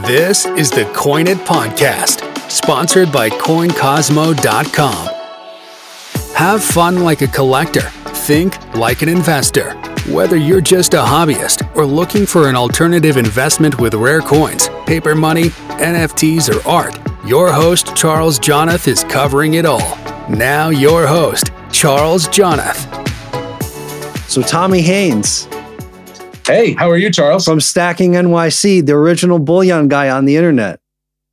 This is the Coin It Podcast, sponsored by CoinCosmo.com. Have fun like a collector. Think like an investor. Whether you're just a hobbyist or looking for an alternative investment with rare coins, paper money, NFTs, or art, your host, Charles Jonath, is covering it all. Now your host, Charles Jonath. So Tommy Haines. Hey, how are you, Charles? From Stacking NYC, the original Bullion guy on the internet.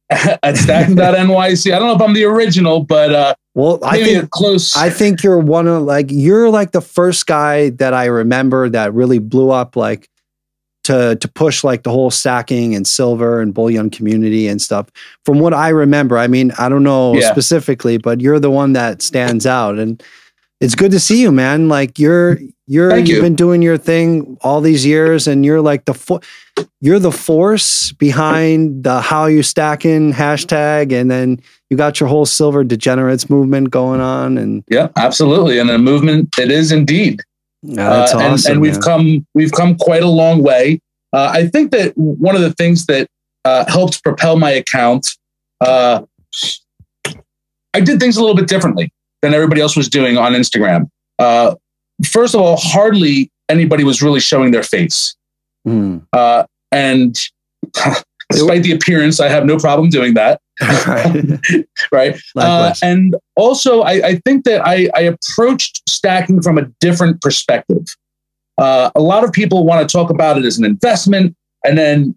At Stacking.NYC. I don't know if I'm the original, but well, I think close. I think you're one of you're the first guy that I remember that really blew up to push the whole stacking and silver and bullion community and stuff. From what I remember, I mean, I don't know specifically, but you're the one that stands out, and it's good to see you, man. You've been doing your thing all these years, and you're you're the force behind the how you stacking hashtag, and then you got your whole silver degenerates movement going on. And yeah, absolutely, and a movement it is indeed. That's awesome, and we've come quite a long way. I think that one of the things that helped propel my account, I did things a little bit differently than everybody else was doing on Instagram. First of all, hardly anybody was really showing their face. And despite the appearance, I have no problem doing that. Right. And also, I think that I approached stacking from a different perspective. A lot of people want to talk about it as an investment. And then,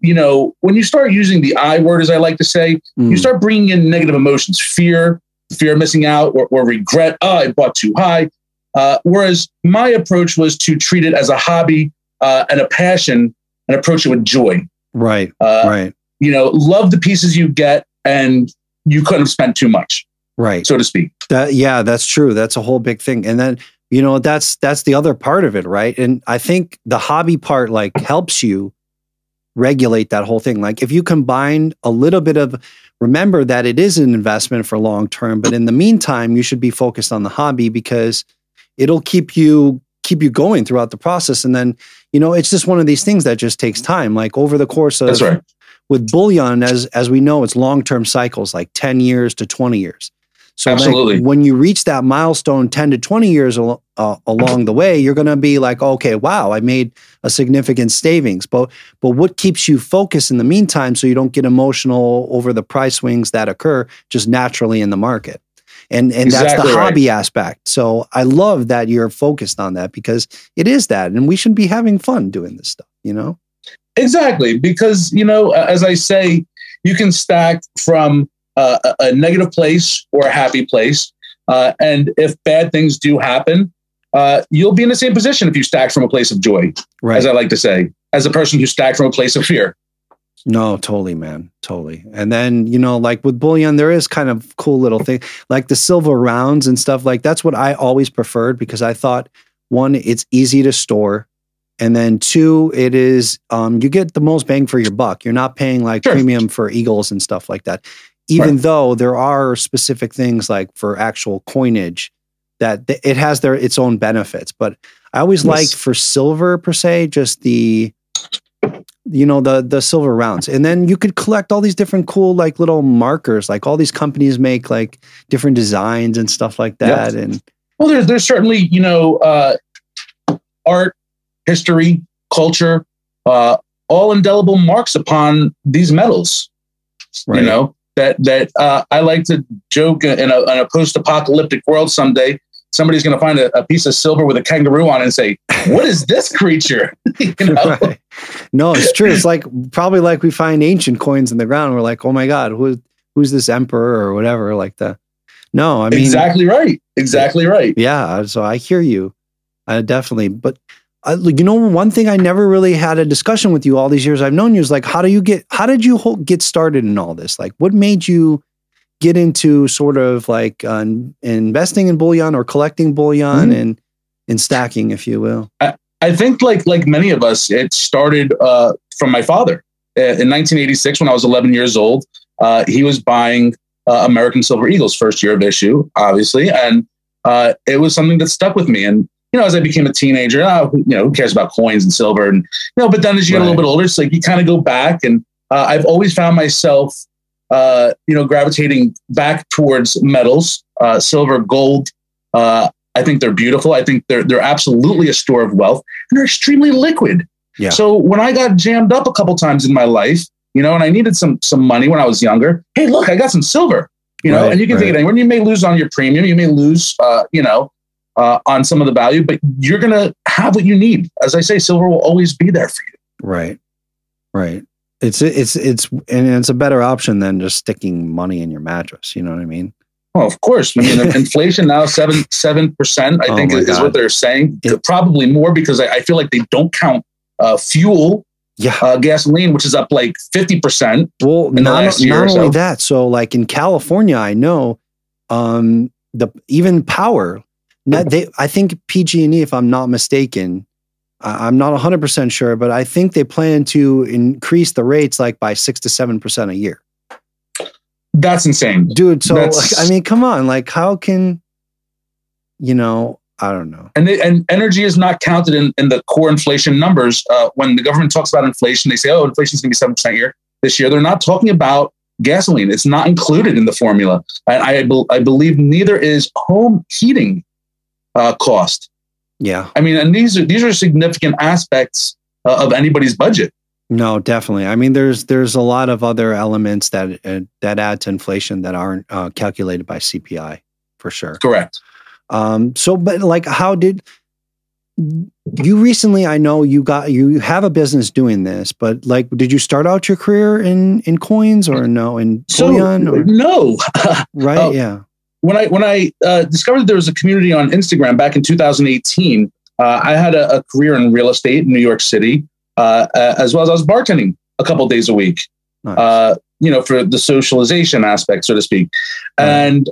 when you start using the I word, as I like to say, you start bringing in negative emotions, fear of missing out, or regret. Oh, I bought too high. Whereas my approach was to treat it as a hobby and a passion and approach it with joy. Right. Right. Love the pieces you get, and you couldn't have spent too much. Right. So to speak. Yeah, that's true. That's a whole big thing. And then, that's the other part of it. Right. And I think the hobby part helps you regulate that whole thing. If you combine a little bit of, remember that it is an investment for long term, but in the meantime, you should be focused on the hobby because it'll keep you going throughout the process. And then, it's just one of these things that just takes time. Over the course of, that's right. With bullion, as we know, it's long-term cycles, 10 years to 20 years. So absolutely. When you reach that milestone 10 to 20 years along the way, you're going to be okay, wow, I made a significant savings. But what keeps you focused in the meantime so you don't get emotional over the price swings that occur just naturally in the market? And exactly, that's the hobby aspect. So I love that you're focused on that because it is that. And we should be having fun doing this stuff, Exactly. Because, as I say, you can stack from a negative place or a happy place. And if bad things do happen, you'll be in the same position if you stack from a place of joy, right, as I like to say, as a person who stacked from a place of fear. No, totally, man. Totally. And then, with bullion, there is kind of cool little thing, like the silver rounds and stuff. That's what I always preferred because I thought, one, it's easy to store. And then two, it is, you get the most bang for your buck. You're not paying premium for eagles and stuff like that. Even though there are specific things for actual coinage that it has its own benefits. But I always liked for silver per se, just the silver rounds. And then you could collect all these different cool, little markers, all these companies make different designs and stuff like that. Yep. And well, there's certainly, art, history, culture, all indelible marks upon these metals, right. That I like to joke in a post-apocalyptic world someday, somebody's going to find a piece of silver with a kangaroo on it and say, what is this creature? Right. No, it's true. It's probably we find ancient coins in the ground. We're oh my God, who's this emperor or whatever like that. No, I mean. Exactly right. Exactly right. Yeah. So I hear you. I definitely. But one thing I never really had a discussion with you all these years I've known you is how did you get started in all this? What made you get into sort of investing in bullion or collecting bullion and stacking, if you will? I think like many of us, it started from my father. In 1986, when I was 11 years old, he was buying American Silver Eagles, first year of issue, obviously. And it was something that stuck with me. And as I became a teenager, who cares about coins and silver? And, but then as you get a little bit older, it's you kind of go back and I've always found myself, gravitating back towards metals, silver, gold. I think they're beautiful. I think they're absolutely a store of wealth, and they're extremely liquid. Yeah. So when I got jammed up a couple times in my life, and I needed some money when I was younger, hey, look, I got some silver, and you can take it anywhere. You may lose on your premium, you may lose, on some of the value, but you're going to have what you need. As I say, silver will always be there for you. Right. Right. It's a better option than just sticking money in your mattress. You know what I mean? Oh, of course. I mean, inflation now 7%, I think is what they're saying. Probably more, because I feel like they don't count fuel, gasoline, which is up like 50%. Well, not only that. So like in California, I know even power. I think PG&E, if I'm not mistaken, I'm not 100% sure, but I think they plan to increase the rates like by 6 to 7% a year. That's insane, dude. So I mean, come on, like how can, I don't know. And energy is not counted in the core inflation numbers. When the government talks about inflation, they say, oh, inflation is going to be 7% this year. They're not talking about gasoline. It's not included in the formula. And I believe neither is home heating cost. Yeah. I mean, and these are significant aspects of anybody's budget. No, definitely. I mean, there's a lot of other elements that add to inflation that aren't calculated by CPI, for sure. Correct. But like, how did you recently? I know you have a business doing this, but like, did you start out your career in coins or no in Bullion? Or? No. Right. Yeah. When I discovered there was a community on Instagram back in 2018, I had a career in real estate in New York City, as well as I was bartending a couple of days a week, nice. For the socialization aspect, so to speak. And,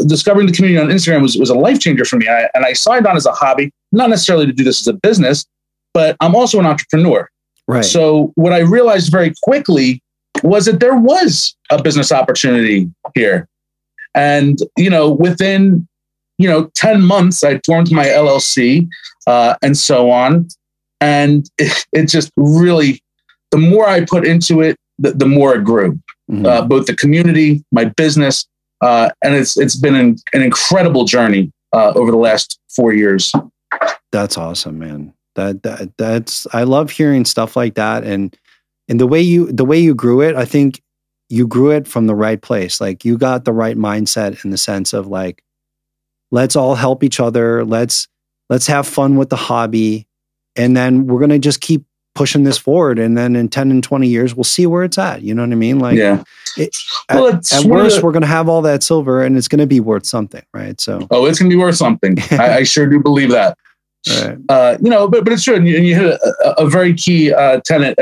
discovering the community on Instagram was a life changer for me. And I signed on as a hobby, not necessarily to do this as a business, but I'm also an entrepreneur. Right. So what I realized very quickly was that there was a business opportunity here. And, within, 10 months, I formed my LLC and so on. And it just really, the more I put into it, the more it grew, both the community, my business, and it's been an incredible journey over the last 4 years. That's awesome, man. That's I love hearing stuff like that. And the way you grew it, I think you grew it from the right place. Like you got the right mindset in the sense of like, let's all help each other. Let's have fun with the hobby. And then we're going to just keep pushing this forward. And then in 10 and 20 years, we'll see where it's at. You know what I mean? Like, yeah. At worst, we're going to have all that silver and it's going to be worth something. Right. So, it's going to be worth something. I sure do believe that. Right. But it's true. And you hit a very key tenet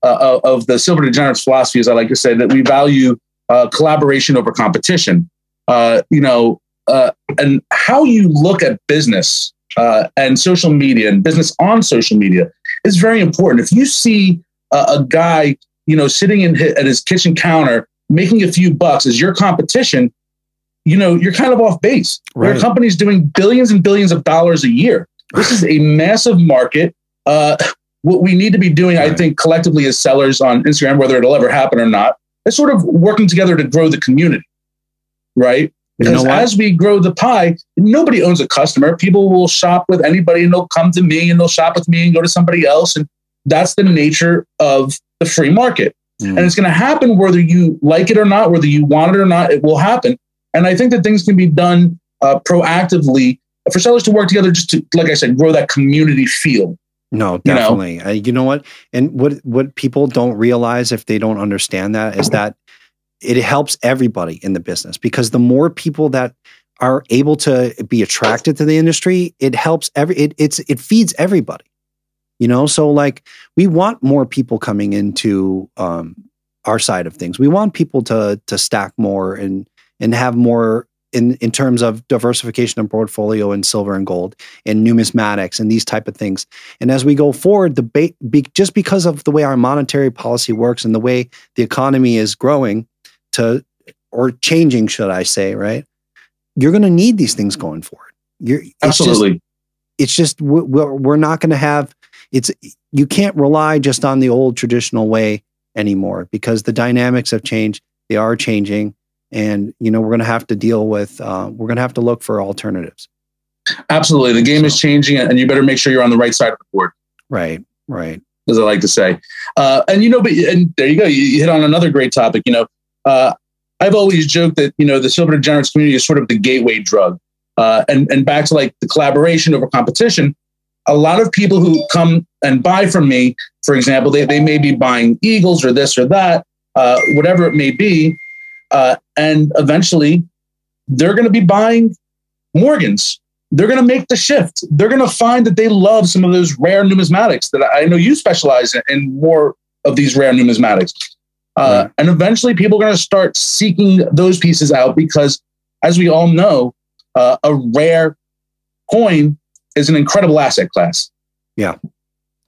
of the Silver Degenerates philosophy, as I like to say, that we value collaboration over competition. And how you look at business and social media and business on social media is very important. If you see a guy, sitting at his kitchen counter making a few bucks as your competition, you're kind of off base. Right. There are companies doing billions and billions of dollars a year. This is a massive market. What we need to be doing, I think, collectively as sellers on Instagram, whether it'll ever happen or not, is sort of working together to grow the community, right? Because as we grow the pie, nobody owns a customer. People will shop with anybody and they'll come to me and they'll shop with me and go to somebody else. And that's the nature of the free market. And it's going to happen whether you like it or not, whether you want it or not, it will happen. And I think that things can be done proactively for sellers to work together just to, like I said, grow that community feel. No, definitely. You know what? And what people don't realize if they don't understand that is that it helps everybody in the business, because the more people that are able to be attracted to the industry, it helps it feeds everybody, So like we want more people coming into our side of things. We want people to stack more and have more in terms of diversification of portfolio and silver and gold and numismatics and these type of things. And as we go forward, just because of the way our monetary policy works and the way the economy is growing or changing, should I say, right? You're going to need these things going forward. Absolutely. It's just we're not going to have. You can't rely just on the old traditional way anymore because the dynamics have changed. They are changing. And, we're going to have to deal with, we're going to have to look for alternatives. Absolutely. The game is changing and you better make sure you're on the right side of the board. Right. As I like to say. And there you go. You hit on another great topic. I've always joked that, the silver degenerates community is sort of the gateway drug. And back to like the collaboration over competition, a lot of people who come and buy from me, for example, they may be buying Eagles or this or that, whatever it may be. And eventually they're going to be buying Morgans. They're going to make the shift. They're going to find that they love some of those rare numismatics that I know you specialize in more of these rare numismatics. And eventually people are going to start seeking those pieces out because, as we all know, a rare coin is an incredible asset class. Yeah,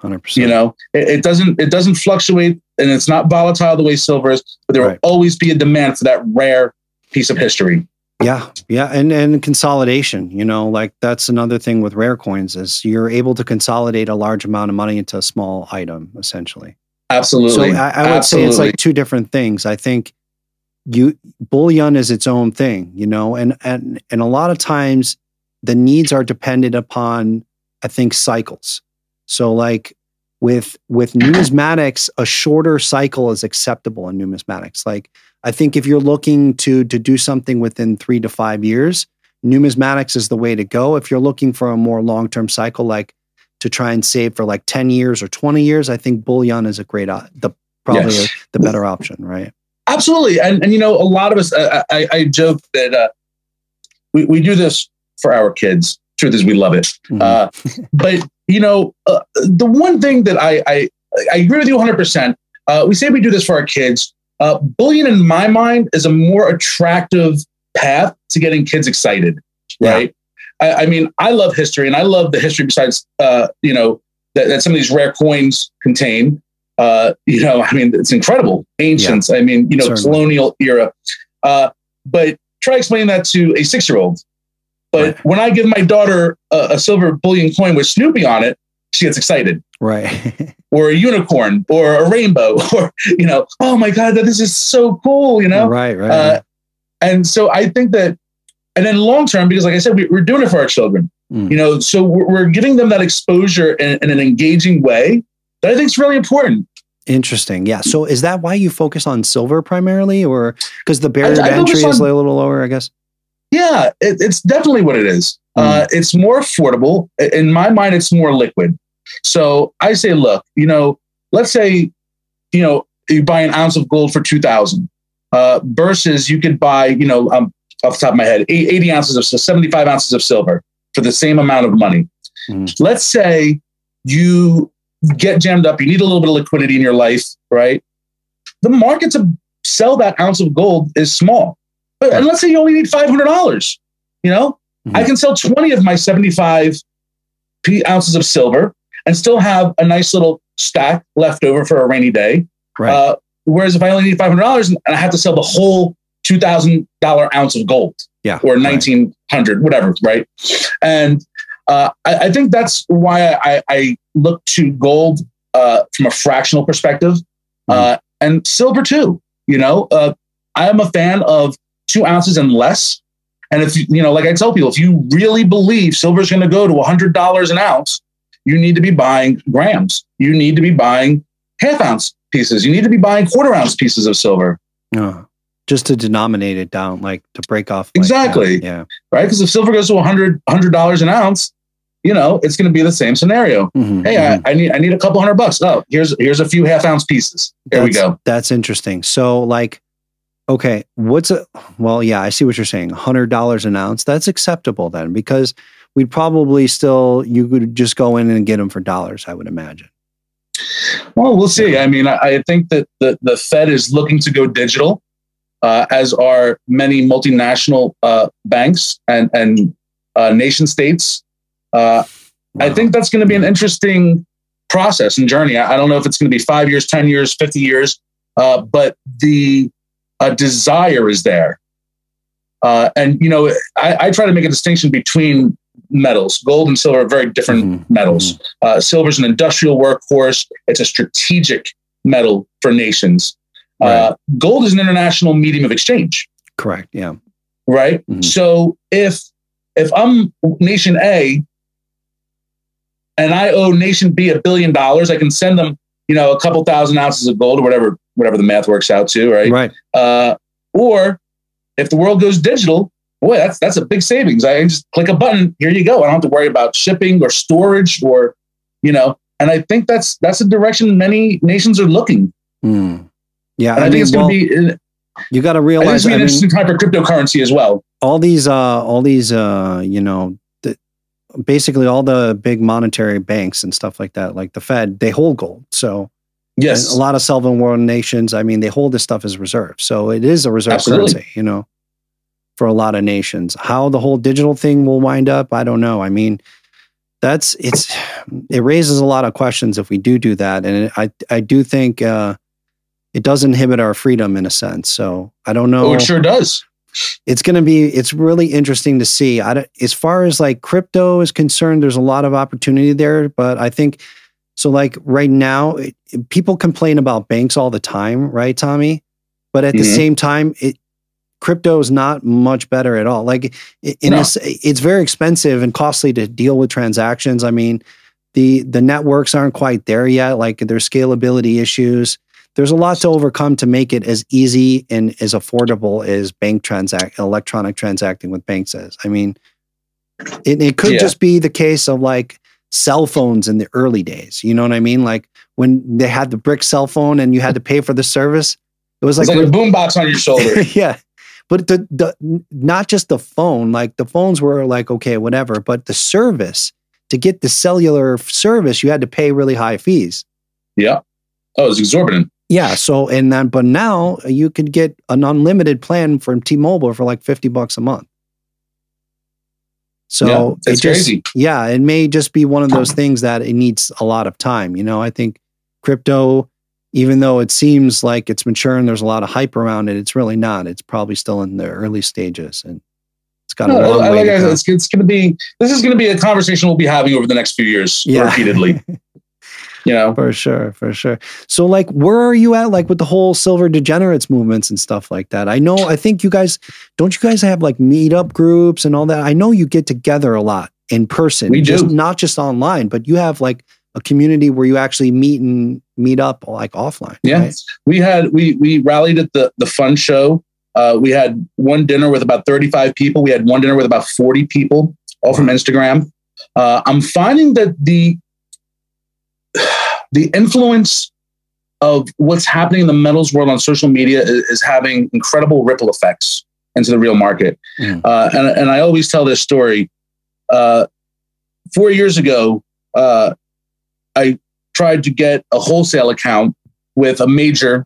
100%. It doesn't fluctuate and it's not volatile the way silver is, but there will always be a demand for that rare piece of history. Yeah. And consolidation, like that's another thing with rare coins is you're able to consolidate a large amount of money into a small item, essentially. Absolutely. So I would say it's like two different things. I think bullion is its own thing, and a lot of times the needs are dependent upon, I think, cycles. So like with numismatics, a shorter cycle is acceptable in numismatics. Like, I think if you're looking to do something within 3 to 5 years, numismatics is the way to go. If you're looking for a more long-term cycle, like to try and save for like 10 years or 20 years, I think bullion is a great, the better option, right? Absolutely. And a lot of us, I joke that we do this for our kids. Truth is we love it. Mm-hmm. But the one thing that I agree with you 100%. We say we do this for our kids. Bullion, in my mind, is a more attractive path to getting kids excited, right? Yeah. I mean, I love history, and I love the history besides, that some of these rare coins contain. I mean, it's incredible. Ancients, I mean, colonial era. But try explaining that to a 6-year-old. But when I give my daughter a silver bullion coin with Snoopy on it, she gets excited. Right. Or a unicorn or a rainbow or, oh my God, this is so cool, Right. And so I think that, and then long term, because like I said, we're doing it for our children, so we're giving them that exposure in an engaging way that I think is really important. Interesting. Yeah. So is that why you focus on silver primarily, or because the barrier to entry is a little lower, I guess? Yeah, it's definitely what it is. It's more affordable. In my mind, it's more liquid. So I say, look, let's say, you buy an ounce of gold for $2,000 versus you could buy, off the top of my head, 80 ounces of 75 ounces of silver for the same amount of money. Let's say you get jammed up. You need a little bit of liquidity in your life, right? The market to sell that ounce of gold is small. And let's say you only need $500, I can sell 20 of my 75 ounces of silver and still have a nice little stack left over for a rainy day. Right. Whereas if I only need $500 and I have to sell the whole $2,000 ounce of gold, or 1,900, whatever, right? And I think that's why I look to gold from a fractional perspective, and silver too. I am a fan of 2 ounces and less. And if like I tell people, if you really believe silver is going to go to $100 an ounce, you need to be buying grams. You need to be buying half-ounce pieces. You need to be buying quarter-ounce pieces of silver. Just to denominate it down, like to break off. Exactly. Yeah. Right. Because if silver goes to $100 an ounce, it's going to be the same scenario. Hey, I need a couple $100. Oh, here's a few half-ounce pieces. There we go. That's interesting. So like, okay, I see what you're saying. $100 an ounce. That's acceptable then, because we'd probably you could just go in and get them for dollars, I would imagine. Well, we'll see. I mean, I think that the Fed is looking to go digital, as are many multinational banks and nation states. I think that's going to be an interesting process and journey. I don't know if it's going to be 5 years, 10 years, 50 years, but the desire is there. And, I try to make a distinction between metals. Gold and silver are very different metals. Silver is an industrial workhorse. It's a strategic metal for nations. Right. Gold is an international medium of exchange. Correct. Yeah. Right. Mm-hmm. So if I'm nation A and I owe nation B $1 billion, I can send them, a couple thousand ounces of gold or whatever the math works out to. Right. Right. Or if the world goes digital, boy, that's a big savings. I can just click a button. Here you go. I don't have to worry about shipping or storage or, and I think that's the direction many nations are looking. Mm. Yeah. And I think it's going to be, you got to realize, it's an interesting time for cryptocurrency as well. All these, basically all the big monetary banks and stuff like that, like the Fed, they hold gold. So yes, a lot of sovereign world nations, they hold this stuff as reserves. So it is a reserve Absolutely. currency, for a lot of nations. How the whole digital thing will wind up, I don't know. It raises a lot of questions if we do that. And I do think it does inhibit our freedom in a sense. So I don't know. Oh, it sure does. It's really interesting to see. As far as like crypto is concerned, there's a lot of opportunity there, but I think, so like right now, people complain about banks all the time, right, Tommy? But at the same time, crypto is not much better at all. Like it's very expensive and costly to deal with transactions. The networks aren't quite there yet. Like there's scalability issues. There's a lot to overcome to make it as easy and as affordable as electronic transacting with banks is. It could just be the case of like cell phones in the early days. You know what I mean? Like when they had the brick cell phone and you had to pay for the service. It was like a boombox on your shoulder. Yeah. But the not just the phone, like the phones were like, okay, whatever, but the service, to get the cellular service, you had to pay really high fees. Yeah. Oh, it was exorbitant. Yeah. So, but now you could get an unlimited plan from T-Mobile for like $50 a month. So it's crazy. Yeah. It may just be one of those things that it needs a lot of time. I think crypto, even though it seems like it's mature and there's a lot of hype around it, it's really not. It's probably still in the early stages, and it's got a long way to go. This is going to be a conversation we'll be having over the next few years repeatedly. For sure. So like, where are you at, like with the whole silver degenerates movements and stuff like that? I think you guys have like meetup groups and all that? I know you get together a lot in person. We do. Not just online, but you have like a community where you actually meet up like offline. Yeah. Right? We rallied at the fun show. We had one dinner with about 35 people. We had one dinner with about 40 people, all from Instagram. I'm finding that the influence of what's happening in the metals world on social media is having incredible ripple effects into the real market. And I always tell this story. 4 years ago, I tried to get a wholesale account with a major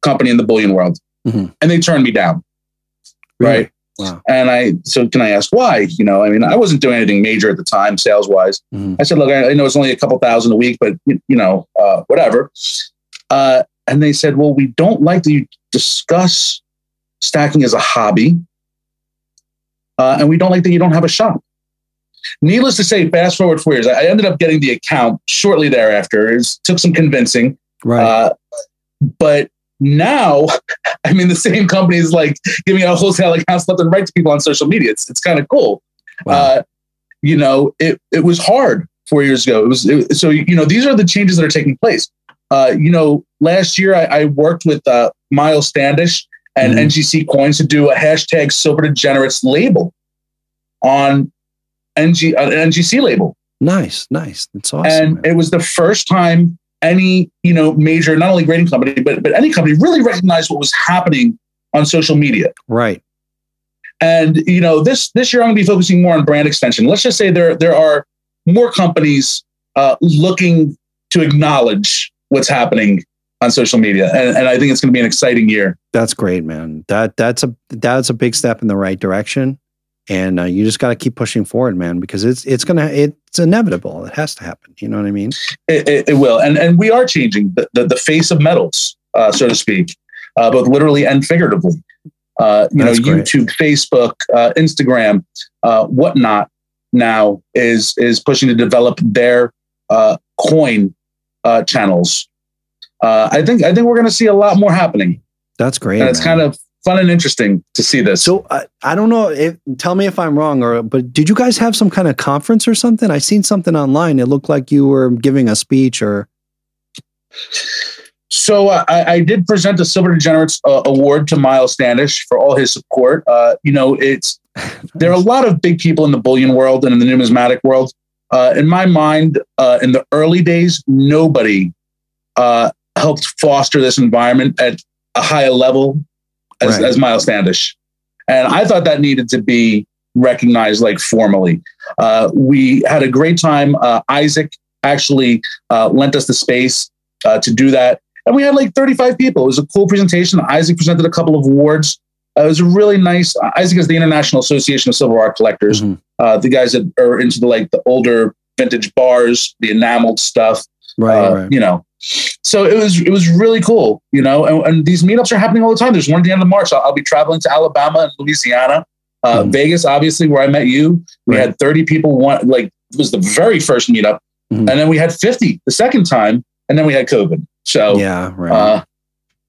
company in the bullion world, and they turned me down. Really? Right. Wow. And so can I ask why? I wasn't doing anything major at the time, sales wise. I said, look, I know it's only a couple thousand a week, but whatever. And they said, well, we don't like that you discuss stacking as a hobby. And we don't like that you don't have a shop. Needless to say, fast forward 4 years, I ended up getting the account shortly thereafter. It took some convincing. Right. But now, the same company is like giving out wholesale accounts left and right to people on social media. It's kind of cool. Wow. It was hard 4 years ago. So these are the changes that are taking place. Last year I worked with Miles Standish and NYC Coins to do a hashtag Silver Degenerates label on an NGC label. Nice. That's awesome. And man. It was the first time any, major, not only grading company, but any company really recognized what was happening on social media. Right. And, this year I'm going to be focusing more on brand extension. Let's just say there are more companies looking to acknowledge what's happening on social media. And I think it's going to be an exciting year. That's great, man. That's a big step in the right direction. And you just got to keep pushing forward, man, because it's inevitable. It has to happen. You know what I mean? It will. And we are changing the face of metals, so to speak, both literally and figuratively. YouTube, Facebook, Instagram, whatnot now is pushing to develop their coin channels. I think we're going to see a lot more happening. That's great. And it's kind of fun and interesting to see this. So I don't know. Tell me if I'm wrong, but did you guys have some kind of conference or something? I seen something online. It looked like you were giving a speech or. So I did present the Silver Degenerates award to Miles Standish for all his support. There are a lot of big people in the bullion world and in the numismatic world. In my mind, in the early days, nobody helped foster this environment at a higher level as Miles Standish. And I thought that needed to be recognized like formally. We had a great time. Isaac actually lent us the space to do that. And we had like 35 people. It was a cool presentation. Isaac presented a couple of awards. It was a really nice. Isaac is the International Association of Silver Art Collectors. The guys that are into the older vintage bars, the enameled stuff. Right. You know, so it was really cool. You know, and these meetups are happening all the time. There's one at the end of March. I'll be traveling to Alabama and Louisiana, Vegas, obviously, where I met you. We had 30 people. It was the very first meetup, and then we had 50 the second time, and then we had COVID. So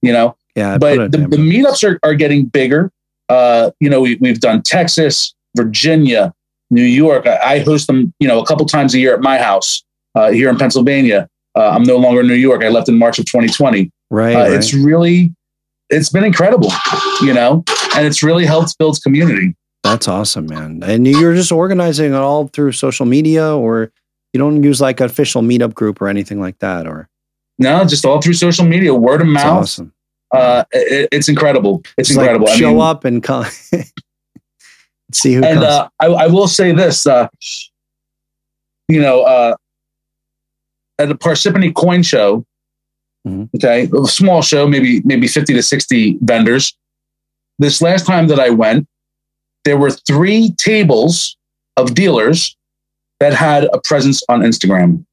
you know. Yeah, but the meetups are getting bigger. You know, we've done Texas, Virginia, New York. I host them, you know, a couple times a year at my house here in Pennsylvania. I'm no longer in New York. I left in March of 2020. Right. It's been incredible, you know, and it's really helped build community. That's awesome, man. And you're just organizing it all through social media, or you don't use like an official meetup group or anything like that, or? No, just all through social media, word of mouth. Awesome. It's incredible. It's incredible. Like show up and come see who comes. I will say this, you know, at the Parsippany Coin Show, okay, a small show, maybe 50 to 60 vendors. This last time that I went, there were 3 tables of dealers that had a presence on Instagram.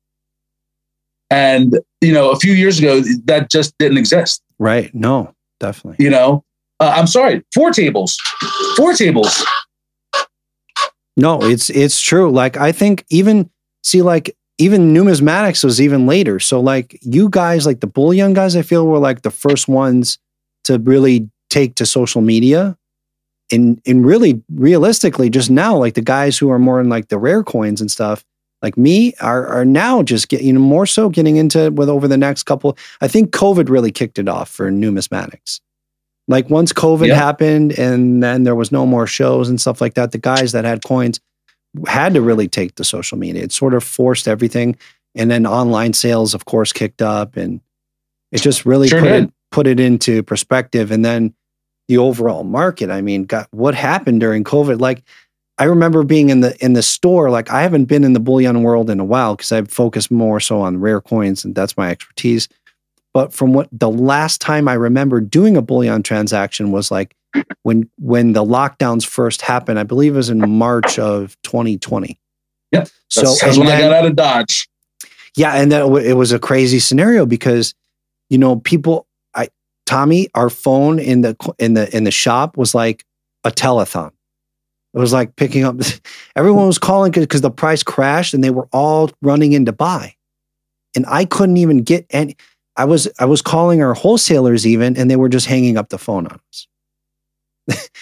And, you know, a few years ago, that just didn't exist. Right. No, definitely. You know, I'm sorry, 4 tables. 4 tables. No, it's true. Like, I think even numismatics was even later. So like you guys, like the Bullion guys, I feel were like the first ones to really take to social media. And really realistically, just now, like the guys who are more in like the rare coins and stuff, like me, are now just getting more so getting into with over the next couple. I think COVID really kicked it off for numismatics. Like once COVID happened and then there was no more shows and stuff like that, the guys that had coins had to really take to social media. It sort of forced everything. And then online sales, of course, kicked up, and it just really put it into perspective. And then the overall market, I mean, what happened during COVID? Like, I remember being in the store. Like, I haven't been in the bullion world in a while because I've focused more so on rare coins, and that's my expertise. But from what the last time I remember doing a bullion transaction was like when the lockdowns first happened. I believe it was in March of 2020. Yep. That's when I got out of Dodge. Yeah, and then it was a crazy scenario because, you know, Tommy, our phone in the shop was like a telethon. It was like picking up. Everyone was calling because the price crashed, and they were all running in to buy, and I couldn't even get any. I was calling our wholesalers even, and they were just hanging up the phone on us.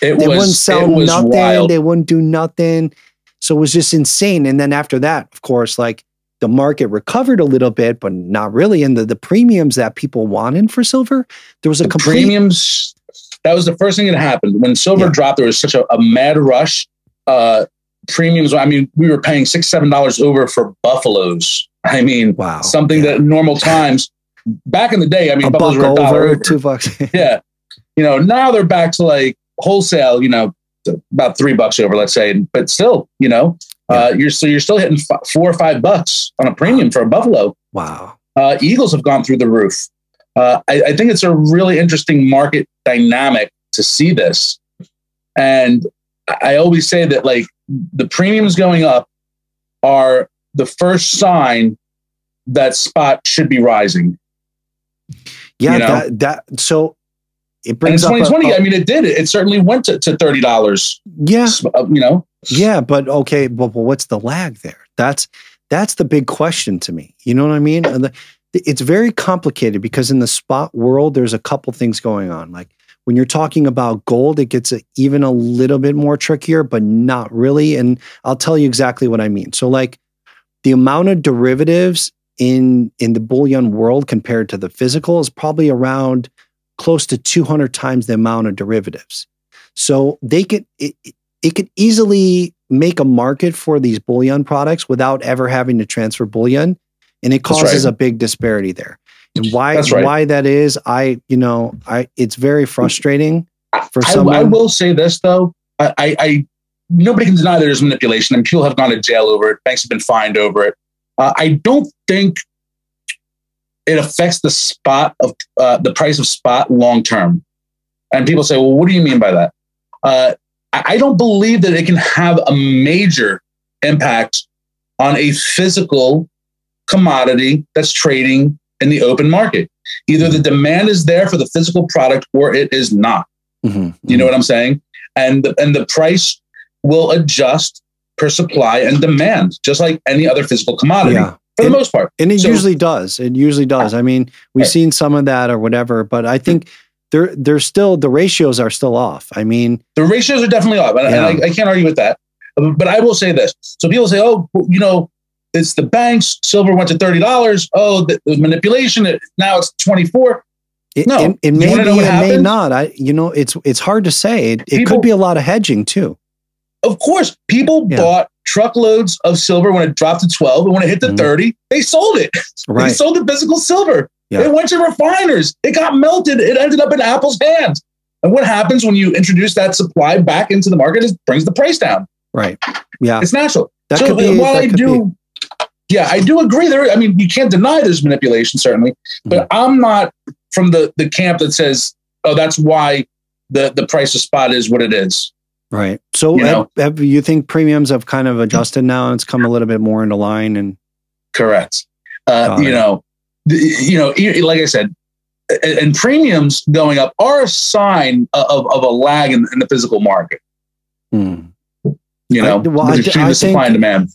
They wouldn't sell nothing. Wild. They wouldn't do nothing. So it was just insane. And then after that, of course, like the market recovered a little bit, but not really. And the premiums that people wanted for silver, there was a complete premiums. That was the first thing that happened when silver dropped. There was such a mad rush. Premiums. I mean, we were paying $6-7 over for buffaloes. I mean, something that in normal times. Back in the day, I mean, buffaloes were $1 over. $2. Yeah. You know, now they're back to like wholesale, you know, about $3 over, let's say. But still, you know, you're still hitting $4 or $5 on a premium for a buffalo. Wow. Eagles have gone through the roof. I think it's a really interesting market dynamic to see this. And I always say that like the premiums going up are the first sign that spot should be rising. Yeah, you know? So it brings up 2020. I mean, it did. It certainly went to $30. Yeah, you know. Yeah, but okay, but what's the lag there? That's the big question to me. You know what I mean? it's very complicated because in the spot world, there's a couple things going on. Like when you're talking about gold, it gets even a little bit more trickier, but not really. And I'll tell you exactly what I mean. So like the amount of derivatives in the bullion world compared to the physical is probably around close to 200 times the amount of derivatives. So it could easily make a market for these bullion products without ever having to transfer bullion. And it causes a big disparity there. And why that is, it's very frustrating for someone. I will say this though. I nobody can deny there's manipulation and people have gone to jail over it. Banks have been fined over it. I don't think it affects the spot of the price of spot long term. And people say, well, what do you mean by that? I don't believe that it can have a major impact on a physical commodity that's trading in the open market. Either the demand is there for the physical product or it is not. Mm-hmm. You know what I'm saying? And the price will adjust per supply and demand, just like any other physical commodity for the most part. And it usually does. It usually does. I mean, we've seen some of that or whatever, but I think there's still, the ratios are still off. I mean, the ratios are definitely off. And I can't argue with that. But I will say this. So people say, oh, it's the banks. Silver went to $30. Oh, the manipulation. Now it's 24. It may be, it may not. It's hard to say. It could be a lot of hedging too. Of course, people bought truckloads of silver when it dropped to 12, and when it hit to 30, they sold it. Right. They sold the physical silver. Yeah. It went to refiners. It got melted. It ended up in Apple's hands. And what happens when you introduce that supply back into the market? It brings the price down. Right. Yeah. It's natural. I do agree there. I mean, you can't deny there's manipulation, certainly, but I'm not from the camp that says, oh, that's why the price of spot is what it is. Right. So have you think premiums have kind of adjusted now and it's come a little bit more into line? And correct. Like I said, and premiums going up are a sign of a lag in the physical market. Between the supply and demand.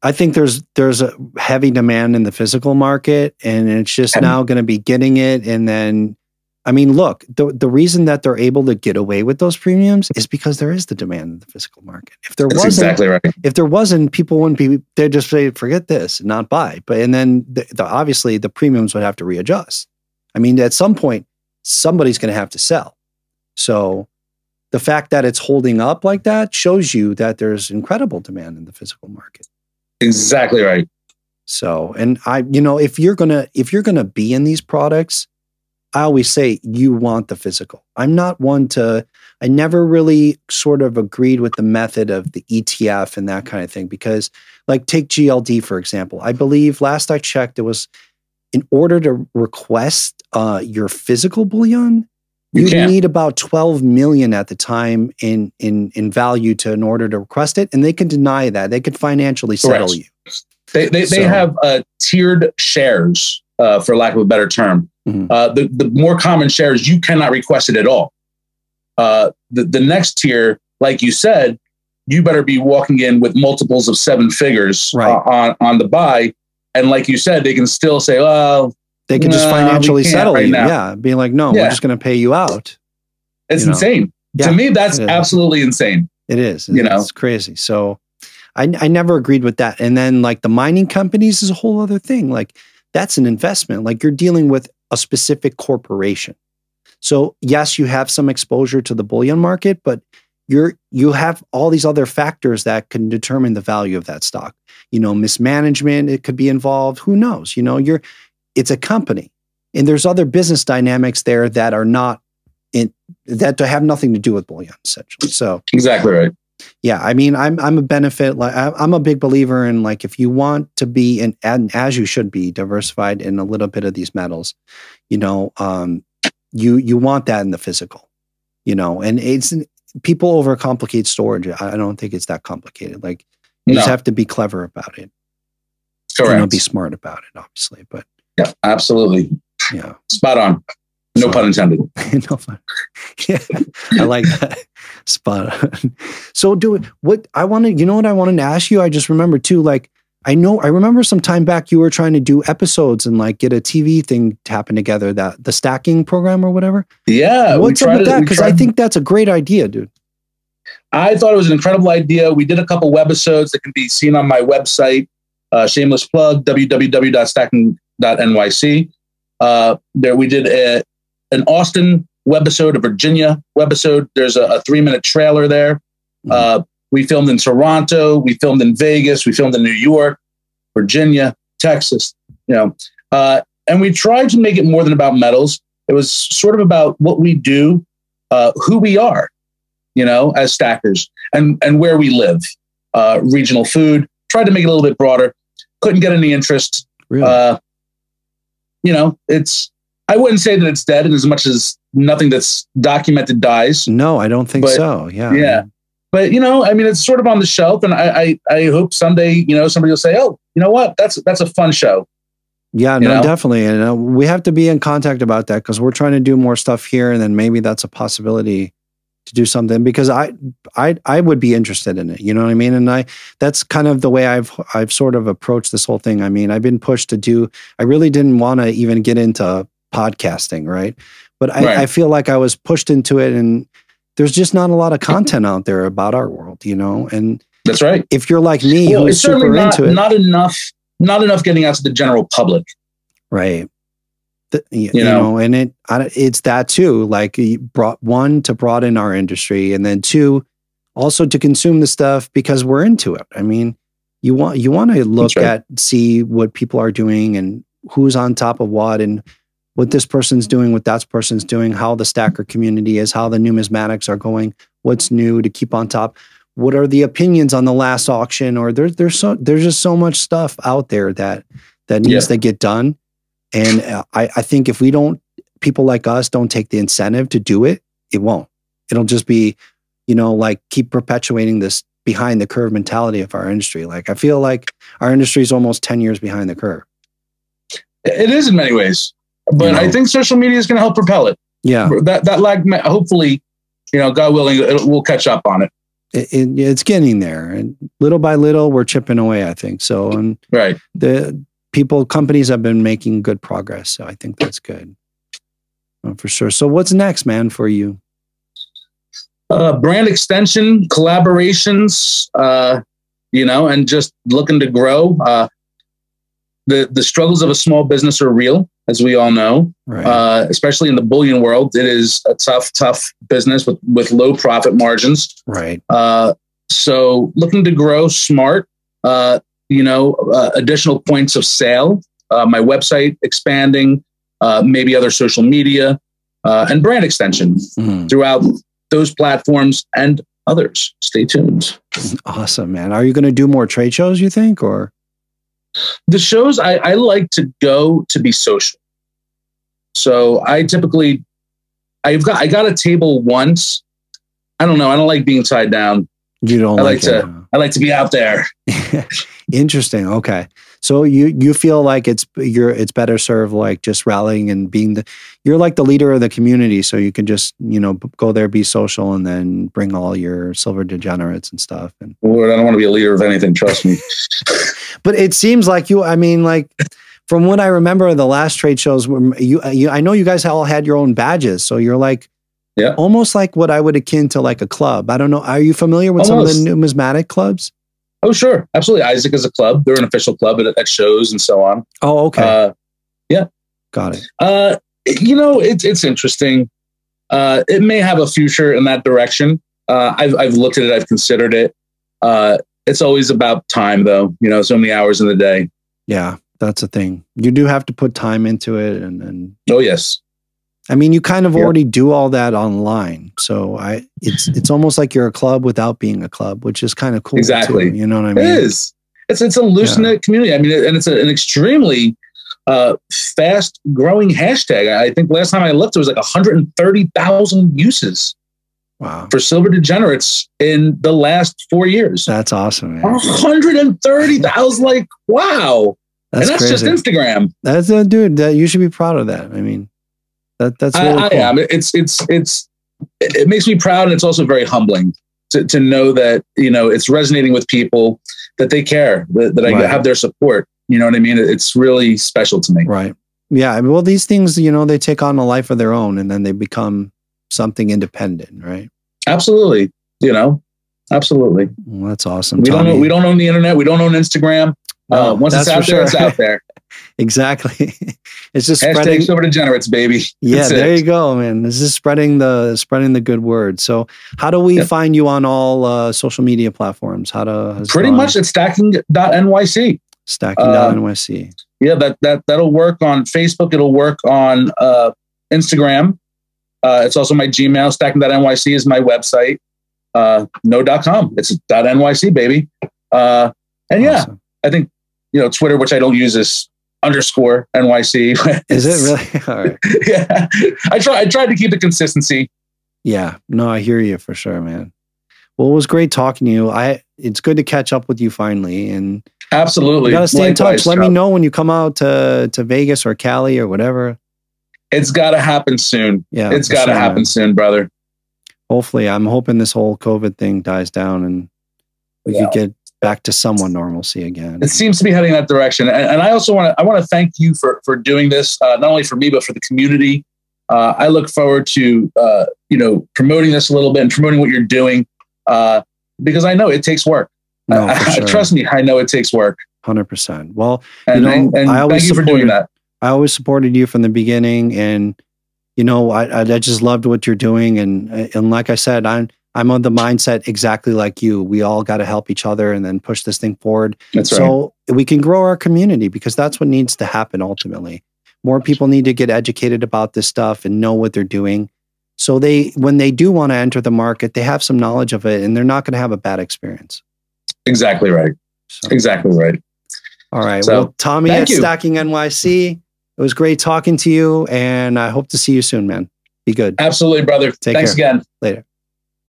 I think there's a heavy demand in the physical market, and it's just now going to be getting it. And then, I mean, look, the reason that they're able to get away with those premiums is because there is the demand in the physical market. If there wasn't, exactly right. If there wasn't, people wouldn't be. They'd just say, "Forget this," and not buy. And then obviously the premiums would have to readjust. I mean, at some point, somebody's going to have to sell. So the fact that it's holding up like that shows you that there's incredible demand in the physical market. Exactly right. So, and if you're gonna be in these products, I always say you want the physical. I never really sort of agreed with the method of the ETF and that kind of thing, because like take GLD, for example. I believe last I checked, it was in order to request your physical bullion, you need about 12 million at the time in value in order to request it. And they can deny that. They could financially settle you. They have tiered shares, for lack of a better term. Mm-hmm. The more common shares, you cannot request it at all. The next tier, like you said, you better be walking in with multiples of 7 figures on the buy. And like you said, they can still say, well, they can just financially settle you. Now. Yeah. Being like, no, we're just going to pay you out. It's insane. Yeah, to me, that's absolutely insane. It is. It's crazy. So I never agreed with that. And then like the mining companies is a whole other thing. Like that's an investment. Like you're dealing with a specific corporation. So yes, you have some exposure to the bullion market, but you have all these other factors that can determine the value of that stock. Mismanagement, it could be involved. Who knows? It's a company, and there's other business dynamics there that are not that have nothing to do with bullion, essentially. So exactly right. Yeah, I mean, I'm a benefit. Like I'm a big believer in like if you want to be and as you should be diversified in a little bit of these metals, you want that in the physical, and it's people overcomplicate storage. I don't think it's that complicated. Like you just have to be clever about it. Correct. Be smart about it, obviously, but. Yeah, absolutely. Yeah. Spot on. No pun intended. No pun. Yeah. I like that. Spot on. So what I wanted to ask you, I just remember too, like I remember some time back you were trying to do episodes and like get a TV thing to happen together, the stacking program or whatever. Yeah. What's up with that? Because I think that's a great idea, dude. I thought it was an incredible idea. We did a couple webisodes that can be seen on my website, shameless plug, www.stacking.nyc. There we did an Austin webisode, a Virginia webisode. There's a 3-minute trailer there. We filmed in Toronto. We filmed in Vegas. We filmed in New York, Virginia, Texas, and we tried to make it more than about metals. It was sort of about what we do, who we are, as stackers and where we live, regional food, tried to make it a little bit broader. Couldn't get any interest. Really? I wouldn't say that it's dead in as much as nothing that's documented dies. No, I don't think so. Yeah. Yeah. But, it's sort of on the shelf, and I hope someday, somebody will say, oh, you know what? That's a fun show. Yeah, no, definitely. And we have to be in contact about that because we're trying to do more stuff here. And then maybe that's a possibility to do something because I would be interested in it. You know what I mean? And that's kind of the way I've sort of approached this whole thing. I mean, I've been pushed to I really didn't want to even get into podcasting. Right. But I feel like I was pushed into it, and there's just not a lot of content out there about our world, and that's right. If you're like me, who's super into it, not enough getting out to the general public, right? And it's that too. Like, one, to broaden our industry, and then two, also to consume the stuff because we're into it. I mean, you want to look see what people are doing and who's on top of what, and what this person's doing, what that person's doing, how the stacker community is, how the numismatics are going, what's new to keep on top. What are the opinions on the last auction? Or there's just so much stuff out there that needs to get done. And I think if people like us don't take the incentive to do it, it won't. It'll just be, like keep perpetuating this behind the curve mentality of our industry. Like, I feel like our industry is almost 10 years behind the curve. It is in many ways. But I think social media is going to help propel it. Yeah. That lag, hopefully, God willing, we'll catch up on it. It's getting there. And little by little, we're chipping away, I think. So, and the companies have been making good progress. So I think that's good. For sure. So what's next, man, for you? Brand extension, collaborations, and just looking to grow. The struggles of a small business are real, as we all know, especially in the bullion world. It is a tough business with low profit margins. Right. So looking to grow smart, additional points of sale, my website expanding, maybe other social media, and brand extension throughout those platforms and others. Stay tuned. Awesome, man. Are you going to do more trade shows, you think, or? The shows I like to go to be social. So I typically, I got a table once. I don't know. I don't like being tied down. You don't I like to be out there. Interesting. Okay. So you feel like it's better served like just rallying and you're like the leader of the community. So you can just, go there, be social, and then bring all your silver degenerates and stuff. And Lord, I don't want to be a leader of anything. Trust me. But it seems like from what I remember of the last trade shows, I know you guys all had your own badges. So you're like, almost like what I would akin to like a club. I don't know. Are you familiar with some of the numismatic clubs? Oh, sure. Absolutely. Isaac is a club. They're an official club at shows and so on. Oh, okay. Yeah. Got it. It's interesting. It may have a future in that direction. I've looked at it. I've considered it. It's always about time, though. So many hours in the day. Yeah, that's the thing. You do have to put time into it, and oh yes. I mean, you kind of already do all that online, so it's almost like you're a club without being a club, which is kind of cool. Exactly. Too, you know what I mean? It is. It's a loose-knit community. I mean, and it's an extremely fast-growing hashtag. I think last time I looked, there was like 130,000 uses. Wow. For silver degenerates in the last 4 years. That's awesome, man. 130,000, like, wow. That's crazy. Just Instagram. That's a dude that you should be proud of that. I mean, that's really cool. I am. It makes me proud, and it's also very humbling. to know that, you know, it's resonating with people, that they care, that I have their support. You know what I mean? It's really special to me. Right. Yeah. Well, these things, you know, they take on a life of their own and then they become something independent, right? Absolutely. You know, absolutely. Well, that's awesome. We don't own the internet. We don't own Instagram. No, once it's out there, it's out there. Exactly. It's just Hashtags over Degenerates, baby. Yeah, there you go, man. This is spreading the good word. So how do we find you on all social media platforms? Pretty much it's stacking.nyc. Stacking.nyc. Yeah, that'll work on Facebook. It'll work on Instagram. It's also my Gmail. Stacking.nyc is my website. No.com. It's .nyc, baby. And yeah, awesome. I think, you know, Twitter, which I don't use, is _NYC. Is it really? All right. Yeah. I tried to keep the consistency. Yeah. No, I hear you for sure, man. Well, it was great talking to you. It's good to catch up with you finally. And absolutely. You gotta stay in touch. Let me know when you come out to Vegas or Cali or whatever. It's gotta happen soon. Yeah. It's gotta happen soon, brother. Hopefully. I'm hoping this whole COVID thing dies down and we could get back to somewhat normalcy again. It seems to be heading that direction. And I also want to thank you for doing this, not only for me, but for the community. I look forward to, you know, promoting this a little bit and promoting what you're doing, because I know it takes work. No, sure. Trust me, I know it takes work. 100%. Well, and I always thank you for doing that. I always supported you from the beginning, and you know, I just loved what you're doing, and like I said, I'm on the mindset exactly like you. We all got to help each other and then push this thing forward. That's right. So we can grow our community, because that's what needs to happen ultimately. More people need to get educated about this stuff and know what they're doing. So when they do want to enter the market, they have some knowledge of it and they're not going to have a bad experience. Exactly right. So, exactly right. All right. So, well, Tommy at Stacking NYC, it was great talking to you, and I hope to see you soon, man. Be good. Absolutely, brother. Thanks again. Later.